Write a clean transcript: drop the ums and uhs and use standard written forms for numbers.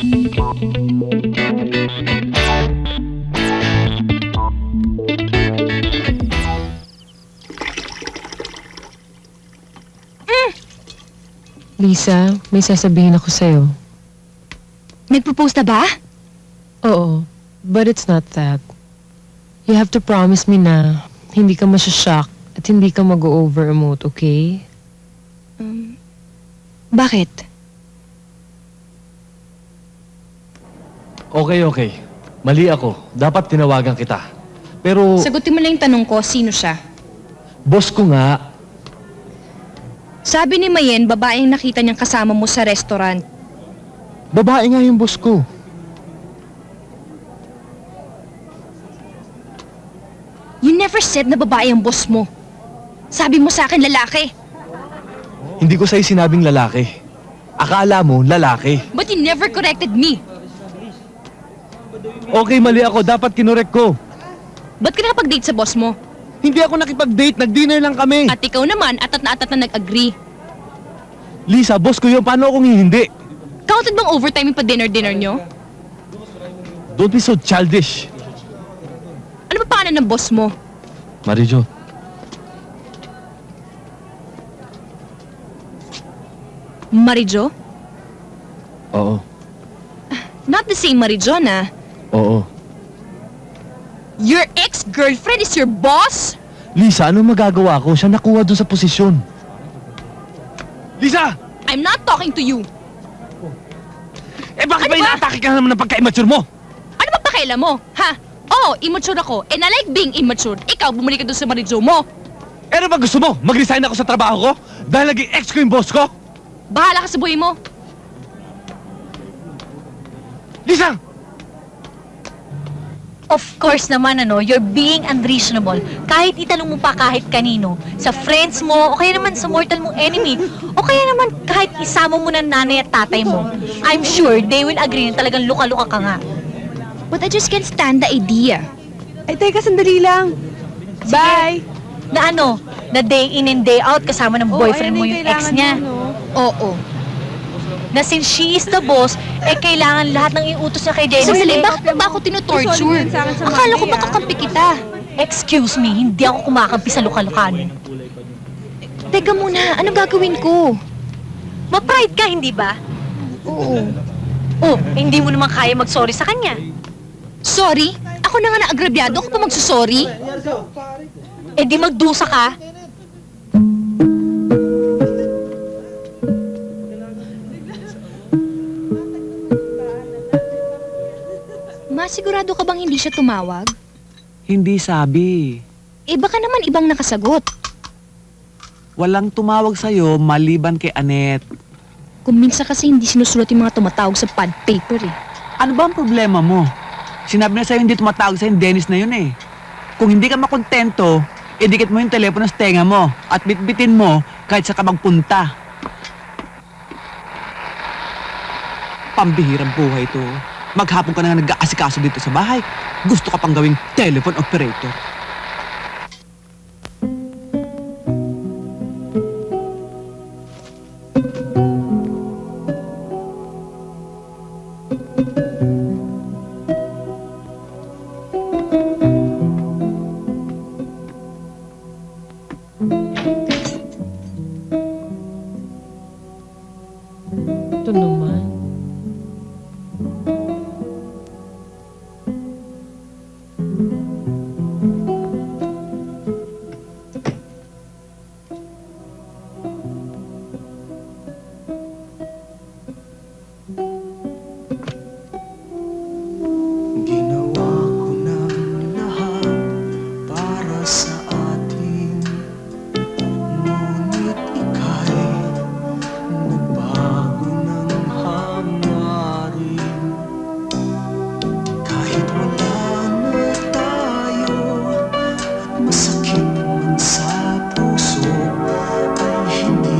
Lisa, may sasabihin ako sa'yo. Nag-propose na ba? Oo, but it's not that. You have to promise me na hindi ka masya-shock at hindi ka mag-over-emote, okay? Bakit? Okay. Mali ako. Dapat tinawagan kita. Pero, Sagutin mo lang yung tanong ko, sino siya? boss ko nga, Sabi ni Mayen, babaeng nakita niyang kasama mo sa restaurant. babae nga yung boss ko. You never said na babae ang boss mo. Sabi mo sa akin lalaki. Hindi ko sa'yo sinabing lalaki. Akala mo, lalaki. But you never corrected me. Okay, mali ako. Dapat kinorek ko. Ba't ka nakapag-date sa boss mo? Hindi ako nakipag-date. Nag-dinner lang kami. At ikaw naman, atat na nag-agree. Lisa, boss ko yun. Paano akong hindi? Counted bang overtime yung pa-dinner nyo? Don't be so childish. Ano ba pangalan ng boss mo? Marijo. Marijo? Oo. Not the same Marijo na. Oo. Your ex-girlfriend is your boss? Lisa, ano magagawa ko? Siya nakuha dun sa posisyon. Lisa! I'm not talking to you. Eh bakit Ano ba ba? inaatake ka naman ng pagka-immature mo? Ano ba pakialam mo? Ha? Oo, immature ako. And I like being immature. Ikaw, bumalik ka doon sa Marijo mo. Eh ano ba gusto mo? Mag-resign ako sa trabaho ko? Dahil naging ex ko yung boss ko? Bahala ka sa buhay mo. Lisa! Of course naman, you're being unreasonable. Kahit itanong mo pa kahit kanino, sa friends mo, o kaya naman sa mortal mong enemy, o kaya naman kahit isama mo ng nanay at tatay mo, I'm sure they will agree na talagang luka-luka ka nga. But I just can't stand the idea. Ay, teka, sandali lang. Bye! Na day in and day out kasama ng boyfriend mo yung ex niya. Oo. Na since she is the boss, kailangan lahat ng iutos niya kay Dennis. Sandali, bakit mo ba ako tinutorture? Akala ko makakampi kita. Excuse me, hindi ako kumakampi sa luka-lukaan. Teka muna, ano gagawin ko? Ma-pride ka, hindi ba? Oo. Oh, hindi mo naman kaya mag-sorry sa kanya. Sorry? Ako na nga naagrabyado, ako pa magsusorry? Eh di magdusa ka. Masigurado ka bang hindi siya tumawag? Hindi sabi. Eh baka naman ibang nakasagot. Walang tumawag sa'yo maliban kay Annette. Kung minsan kasi hindi sinusulot yung mga tumatawag sa pad paper eh. Ano ba ang problema mo? Sinabi na sa'yo hindi tumatawag sa'yo yung Dennis na yun eh. Kung hindi ka makontento, idikit mo yung telepono sa tenga mo at bitbitin mo kahit sa ka magpunta. Pambihirang buhay to. Maghapon ka na nga nag-aasikaso dito sa bahay. Gusto ka pang gawing telephone operator. Ito naman. Ginawa ko ng lahat para sa atin, ngunit ika'y nagbago ng hangarin. Kahit wala na tayo at masakit man sa puso, ay hindi